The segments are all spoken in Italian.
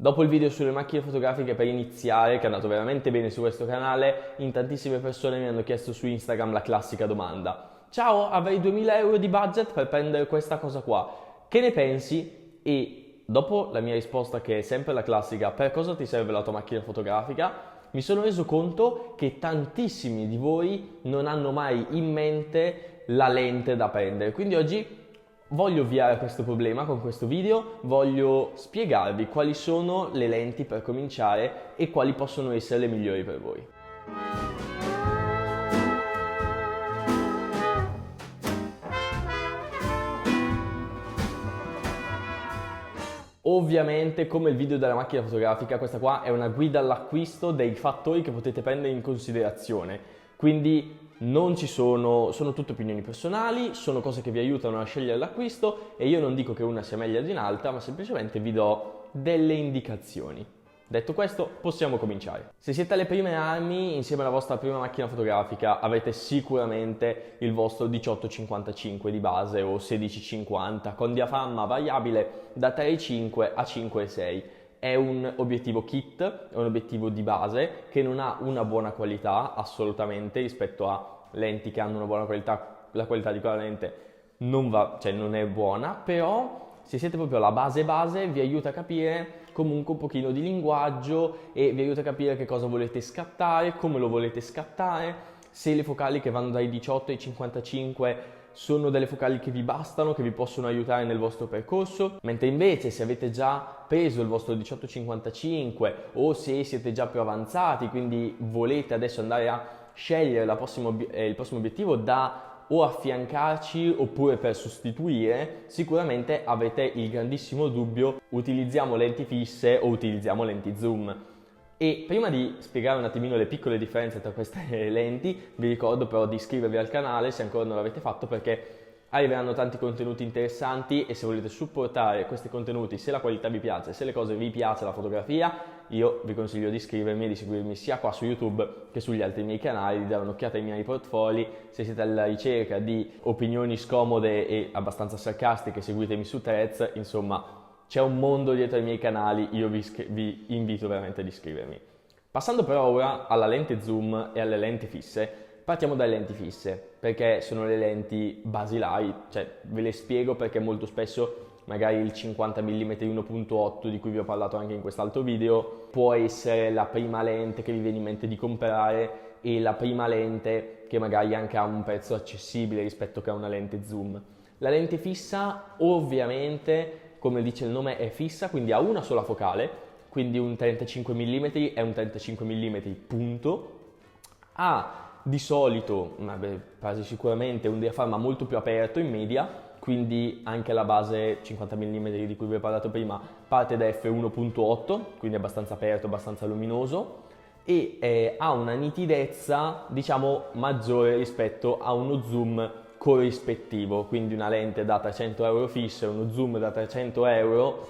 Dopo il video sulle macchine fotografiche per iniziare, che è andato veramente bene su questo canale, in tantissime persone mi hanno chiesto su Instagram la classica domanda: ciao, avrei 2000 euro di budget per prendere questa cosa qua, che ne pensi? E dopo la mia risposta, che è sempre la classica: per cosa ti serve la tua macchina fotografica? Mi sono reso conto che tantissimi di voi non hanno mai in mente la lente da prendere. Quindi oggi voglio ovviare a questo problema con questo video, voglio spiegarvi quali sono le lenti per cominciare e quali possono essere le migliori per voi. Ovviamente, come il video della macchina fotografica, questa qua è una guida all'acquisto dei fattori che potete prendere in considerazione. Quindi non ci sono tutte opinioni personali, sono cose che vi aiutano a scegliere l'acquisto e io non dico che una sia meglio di un'altra, ma semplicemente vi do delle indicazioni. Detto questo, possiamo cominciare. Se siete alle prime armi, insieme alla vostra prima macchina fotografica, avete sicuramente il vostro 18-55 di base o 16-50 con diaframma variabile da 3,5 a 5,6. È un obiettivo kit, è un obiettivo di base che non ha una buona qualità assolutamente rispetto a lenti che hanno una buona qualità. La qualità di quella lente non è buona, però se siete proprio alla base vi aiuta a capire comunque un pochino di linguaggio e vi aiuta a capire che cosa volete scattare, come lo volete scattare, se le focali che vanno dai 18 ai 55 sono delle focali che vi bastano, che vi possono aiutare nel vostro percorso, mentre invece se avete già preso il vostro 18-55 o se siete già più avanzati, quindi volete adesso andare a scegliere il prossimo obiettivo da o affiancarci oppure per sostituire, sicuramente avete il grandissimo dubbio: utilizziamo lenti fisse o utilizziamo lenti zoom? E prima di spiegare un attimino le piccole differenze tra queste lenti, vi ricordo però di iscrivervi al canale se ancora non l'avete fatto, perché arriveranno tanti contenuti interessanti e se volete supportare questi contenuti, se la qualità vi piace, se le cose vi piace, la fotografia, io vi consiglio di iscrivermi e di seguirmi sia qua su YouTube che sugli altri miei canali, di dare un'occhiata ai miei portfoli. Se siete alla ricerca di opinioni scomode e abbastanza sarcastiche, seguitemi su Threads. Insomma, c'è un mondo dietro ai miei canali, io vi invito veramente ad iscrivermi. Passando però ora alla lente zoom e alle lenti fisse, partiamo dalle lenti fisse, perché sono le lenti basilari, cioè ve le spiego perché molto spesso magari il 50 mm 1.8 di cui vi ho parlato anche in quest'altro video può essere la prima lente che vi viene in mente di comprare e la prima lente che magari anche ha un prezzo accessibile rispetto a una lente zoom. La lente fissa ovviamente, come dice il nome, è fissa, quindi ha una sola focale, quindi un 35 mm è un 35 mm punto. Ha di solito, quasi sicuramente, un diaframma molto più aperto in media, quindi anche la base 50 mm di cui vi ho parlato prima parte da f1.8, quindi abbastanza aperto, abbastanza luminoso, e ha una nitidezza diciamo maggiore rispetto a uno zoom corrispettivo, quindi una lente da 300 euro fissa e uno zoom da 300 euro.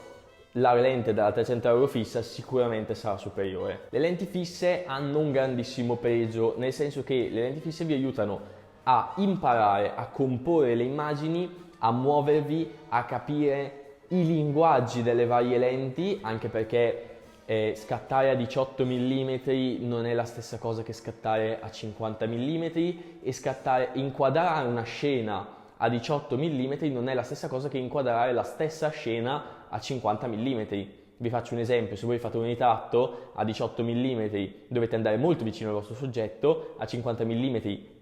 La lente da 300 euro fissa sicuramente sarà superiore. Le lenti fisse hanno un grandissimo pregio, nel senso che le lenti fisse vi aiutano a imparare a comporre le immagini, a muovervi, a capire i linguaggi delle varie lenti, anche perché scattare a 18 mm non è la stessa cosa che scattare a 50 mm e inquadrare una scena a 18 mm non è la stessa cosa che inquadrare la stessa scena a 50 mm. Vi faccio un esempio: se voi fate un ritratto a 18 mm dovete andare molto vicino al vostro soggetto, a 50 mm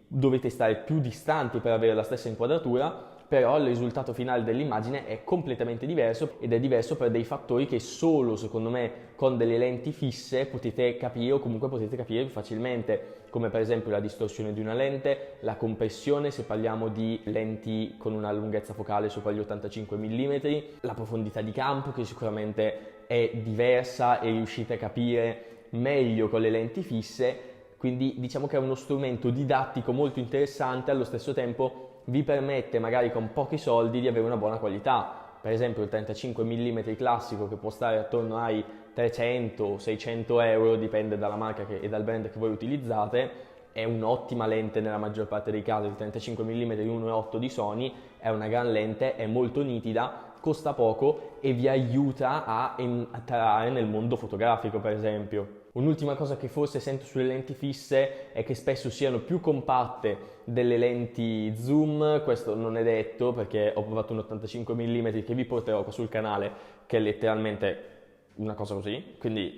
dovete stare più distanti per avere la stessa inquadratura, però il risultato finale dell'immagine è completamente diverso ed è diverso per dei fattori che solo, secondo me, con delle lenti fisse potete capire, o comunque potete capire più facilmente, come per esempio la distorsione di una lente, la compressione se parliamo di lenti con una lunghezza focale sopra gli 85 mm, la profondità di campo che sicuramente è diversa e riuscite a capire meglio con le lenti fisse. Quindi diciamo che è uno strumento didattico molto interessante, allo stesso tempo vi permette magari con pochi soldi di avere una buona qualità. Per esempio il 35 mm classico, che può stare attorno ai 300-600 euro, dipende dalla marca e dal brand che voi utilizzate, è un'ottima lente nella maggior parte dei casi. Il 35 mm 1.8 di Sony è una gran lente, è molto nitida, costa poco e vi aiuta a entrare nel mondo fotografico, per esempio. Un'ultima cosa che forse sento sulle lenti fisse è che spesso siano più compatte delle lenti zoom. Questo non è detto, perché ho provato un 85 mm che vi porterò qua sul canale, che è letteralmente una cosa così, quindi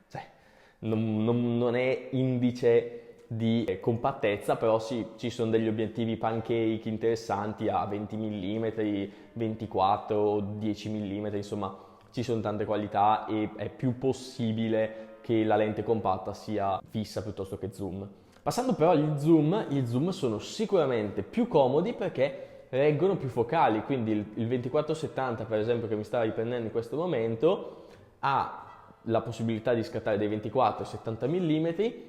cioè, non è indice di compattezza, però sì, ci sono degli obiettivi pancake interessanti a 20 mm, 24, 10 mm, insomma ci sono tante qualità e è più possibile che la lente compatta sia fissa piuttosto che zoom. Passando però agli zoom sono sicuramente più comodi perché reggono più focali, quindi il 24-70 per esempio che mi sta riprendendo in questo momento ha la possibilità di scattare dei 24 70 mm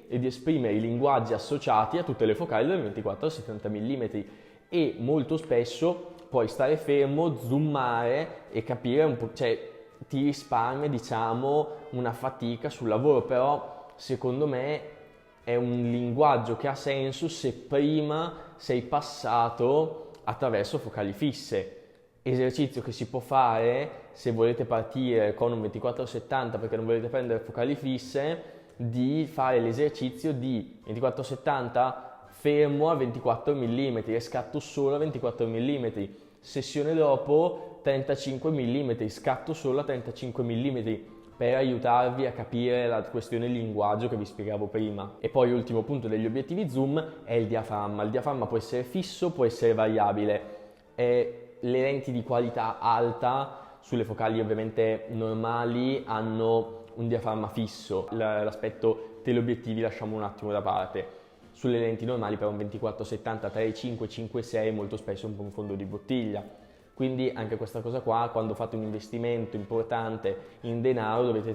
e di esprimere i linguaggi associati a tutte le focali del 24 70 mm e molto spesso puoi stare fermo, zoomare e capire un po', cioè ti risparmia diciamo una fatica sul lavoro, però secondo me è un linguaggio che ha senso se prima sei passato attraverso focali fisse. Esercizio che si può fare se volete partire con un 24-70 perché non volete prendere focali fisse, di fare l'esercizio di 24-70 fermo a 24 mm e scatto solo a 24 mm, sessione dopo 35 mm, scatto solo a 35 mm, per aiutarvi a capire la questione linguaggio che vi spiegavo prima. E poi ultimo punto degli obiettivi zoom è il diaframma. Il diaframma può essere fisso, può essere variabile. Le lenti di qualità alta sulle focali ovviamente normali hanno un diaframma fisso, l'aspetto teleobiettivi lasciamo un attimo da parte. Sulle lenti normali per un 24-70, 3.5, 5.6 molto spesso è un po' un fondo di bottiglia. Quindi anche questa cosa qua, quando fate un investimento importante in denaro dovete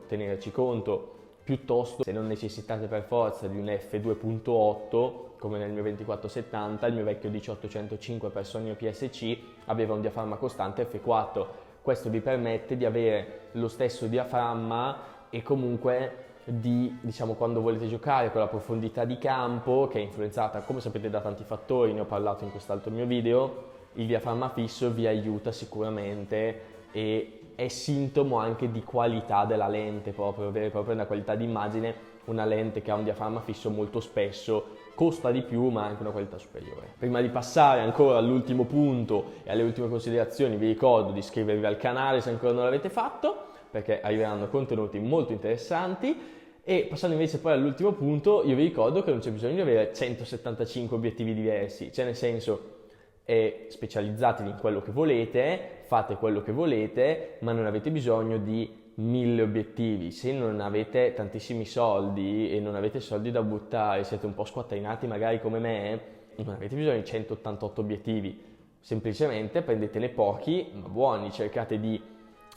tenerci conto, piuttosto se non necessitate per forza di un f2.8 come nel mio 24-70, il mio vecchio 1805 per Sony PSC aveva un diaframma costante f4. Questo vi permette di avere lo stesso diaframma e comunque di, diciamo, quando volete giocare con la profondità di campo, che è influenzata, come sapete, da tanti fattori, ne ho parlato in quest'altro mio video, il diaframma fisso vi aiuta sicuramente e è sintomo anche di qualità della lente, proprio una qualità di immagine. Una lente che ha un diaframma fisso molto spesso costa di più ma ha anche una qualità superiore. Prima di passare ancora all'ultimo punto e alle ultime considerazioni vi ricordo di iscrivervi al canale se ancora non l'avete fatto, perché arriveranno contenuti molto interessanti. E passando invece poi all'ultimo punto, io vi ricordo che non c'è bisogno di avere 175 obiettivi diversi, cioè nel senso specializzatevi in quello che volete, fate quello che volete, ma non avete bisogno di 1000 obiettivi. Se non avete tantissimi soldi e non avete soldi da buttare, siete un po' squattrinati magari come me, non avete bisogno di 188 obiettivi, semplicemente prendetene pochi ma buoni, cercate di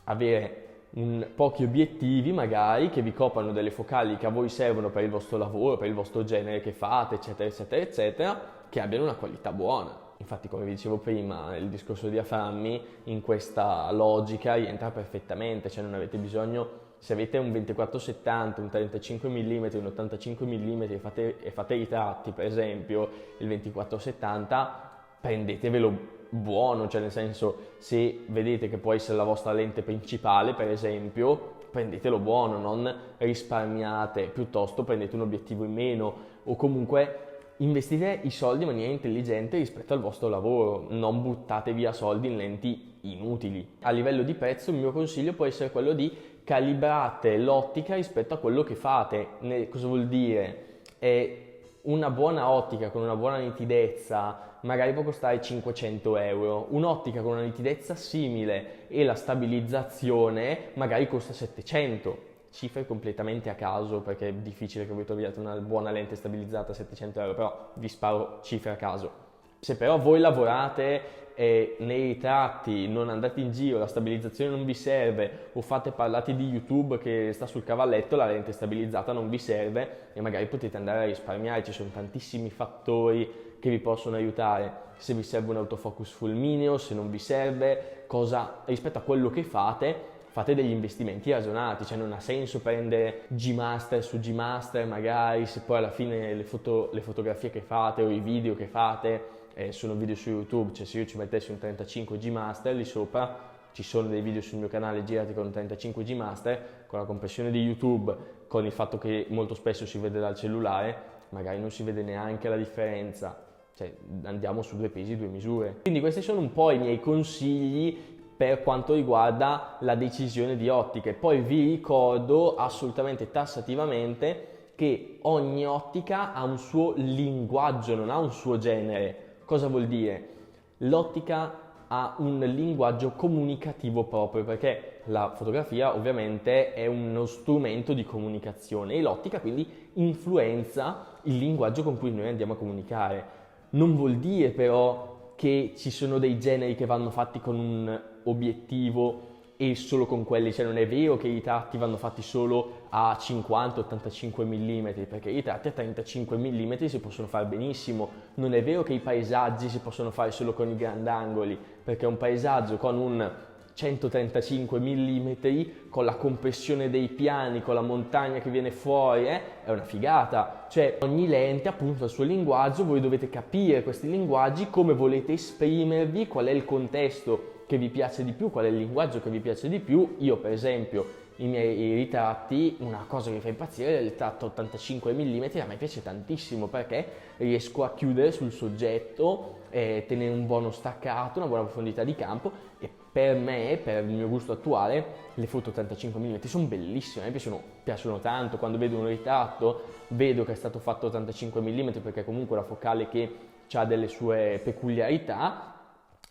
avere pochi obiettivi magari che vi coprano delle focali che a voi servono per il vostro lavoro, per il vostro genere che fate, eccetera eccetera eccetera, che abbiano una qualità buona. Infatti, come vi dicevo prima, il discorso dei diaframmi in questa logica rientra perfettamente, cioè non avete bisogno, se avete un 24-70, un 35 mm, un 85 mm e fate ritratti, per esempio, il 24-70, prendetevelo buono, cioè nel senso, se vedete che può essere la vostra lente principale, per esempio, prendetelo buono, non risparmiate, piuttosto prendete un obiettivo in meno o comunque investite i soldi in maniera intelligente rispetto al vostro lavoro, non buttate via soldi in lenti inutili. A livello di prezzo il mio consiglio può essere quello di calibrate l'ottica rispetto a quello che fate. Cosa vuol dire? Una buona ottica con una buona nitidezza magari può costare 500 euro, un'ottica con una nitidezza simile e la stabilizzazione magari costa 700. Cifre completamente a caso perché è difficile che voi troviate una buona lente stabilizzata a 700 euro, però vi sparo cifre a caso. Se però voi lavorate nei ritratti, non andate in giro, la stabilizzazione non vi serve o fate parlati di YouTube che sta sul cavalletto, la lente stabilizzata non vi serve e magari potete andare a risparmiare, ci sono tantissimi fattori che vi possono aiutare. Se vi serve un autofocus fulmineo, se non vi serve, rispetto a quello che fate degli investimenti ragionati, cioè non ha senso prendere G-Master su G-Master magari se poi alla fine le fotografie che fate o i video che fate sono video su YouTube, cioè se io ci mettessi un 35 G-Master lì sopra ci sono dei video sul mio canale girati con 35G Master, con la compressione di YouTube, con il fatto che molto spesso si vede dal cellulare, magari non si vede neanche la differenza, cioè andiamo su 2 pesi, 2 misure. Quindi questi sono un po' i miei consigli per quanto riguarda la decisione di ottiche. Poi vi ricordo assolutamente tassativamente che ogni ottica ha un suo linguaggio, non ha un suo genere. Cosa vuol dire? L'ottica ha un linguaggio comunicativo proprio, perché la fotografia ovviamente è uno strumento di comunicazione e l'ottica quindi influenza il linguaggio con cui noi andiamo a comunicare. Non vuol dire però che ci sono dei generi che vanno fatti con un obiettivo e solo con quelli, cioè non è vero che i ritratti vanno fatti solo a 50-85 mm, perché i ritratti a 35 mm si possono fare benissimo. Non è vero che i paesaggi si possono fare solo con i grandangoli, perché un paesaggio con un 135 mm, con la compressione dei piani, con la montagna che viene fuori, è una figata. Cioè ogni lente appunto ha il suo linguaggio, voi dovete capire questi linguaggi, come volete esprimervi, qual è il contesto che vi piace di più, qual è il linguaggio che vi piace di più. Io per esempio i miei ritratti, una cosa che mi fa impazzire è il ritratto 85 mm, a me piace tantissimo perché riesco a chiudere sul soggetto, tenere un buono staccato, una buona profondità di campo, e per me, per il mio gusto attuale, le foto 85 mm sono bellissime, a me piacciono tanto. Quando vedo un ritratto vedo che è stato fatto 85 mm perché comunque è una focale che ha delle sue peculiarità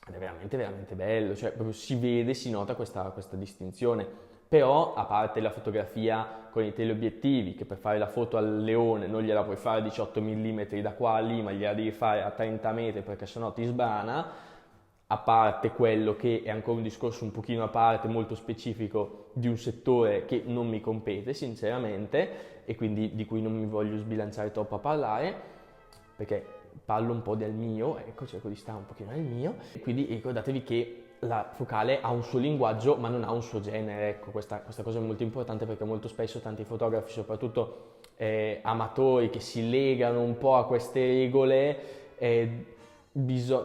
ed è veramente veramente bello, cioè proprio si vede, si nota questa distinzione. Però a parte la fotografia con i teleobiettivi, che per fare la foto al leone non gliela puoi fare a 18 mm da qua a lì, ma gliela devi fare a 30 metri perché sennò ti sbrana, a parte quello che è ancora un discorso un pochino a parte, molto specifico di un settore che non mi compete sinceramente e quindi di cui non mi voglio sbilanciare troppo a parlare, perché parlo un po' del mio, ecco, cerco di stare un pochino nel mio, e quindi ricordatevi che la focale ha un suo linguaggio ma non ha un suo genere, ecco, questa cosa è molto importante perché molto spesso tanti fotografi, soprattutto amatori, che si legano un po' a queste regole,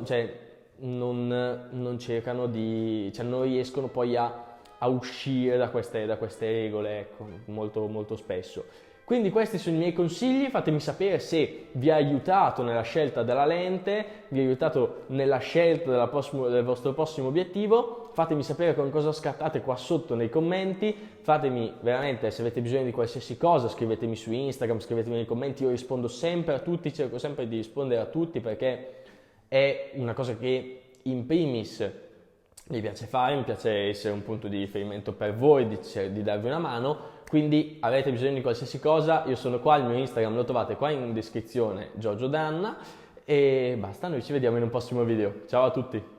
cioè non cercano di, cioè non riescono poi a uscire da queste regole, ecco, molto, molto spesso. Quindi questi sono i miei consigli, fatemi sapere se vi ha aiutato nella scelta della lente, vi ha aiutato nella scelta del vostro prossimo obiettivo, fatemi sapere con cosa scattate qua sotto nei commenti, fatemi veramente, se avete bisogno di qualsiasi cosa, scrivetemi su Instagram, scrivetemi nei commenti, io rispondo sempre a tutti, cerco sempre di rispondere a tutti perché è una cosa che in primis mi piace fare, mi piace essere un punto di riferimento per voi, di darvi una mano. Quindi avete bisogno di qualsiasi cosa, io sono qua, il mio Instagram lo trovate qua in descrizione, Giorgio Danna, e basta, noi ci vediamo in un prossimo video. Ciao a tutti!